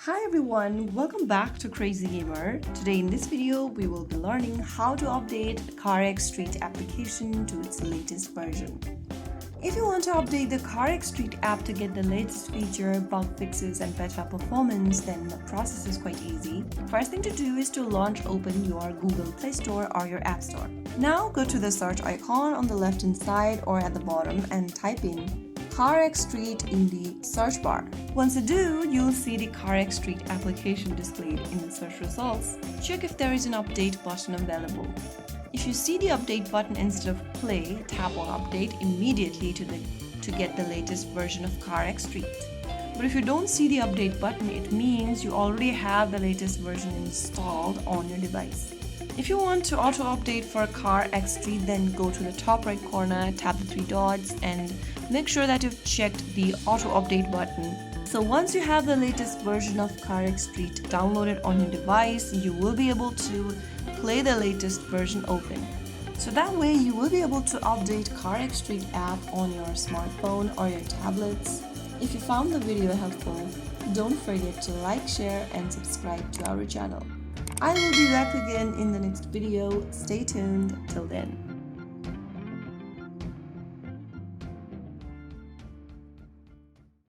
Hi everyone, welcome back to Crazy Gamer. Today in this video, we will be learning how to update CarX Street application to its latest version. If you want to update the CarX Street app to get the latest feature, bug fixes and better performance, then the process is quite easy. First thing to do is to open your Google Play Store or your App Store. Now go to the search icon on the left hand side or at the bottom and type in CarX Street in the search bar. Once you do, you'll see the CarX Street application displayed in the search results. Check if there is an update button available. If you see the update button instead of play, tap on update immediately to get the latest version of CarX Street. But if you don't see the update button, it means you already have the latest version installed on your device. If you want to auto-update for CarX Street, then go to the top right corner, tap the three dots and make sure that you've checked the auto-update button. So once you have the latest version of CarX Street downloaded on your device, you will be able to play the latest version open. So that way you will be able to update CarX Street app on your smartphone or your tablets. If you found the video helpful, don't forget to like, share and subscribe to our channel. I will be back again in the next video. Stay tuned till then.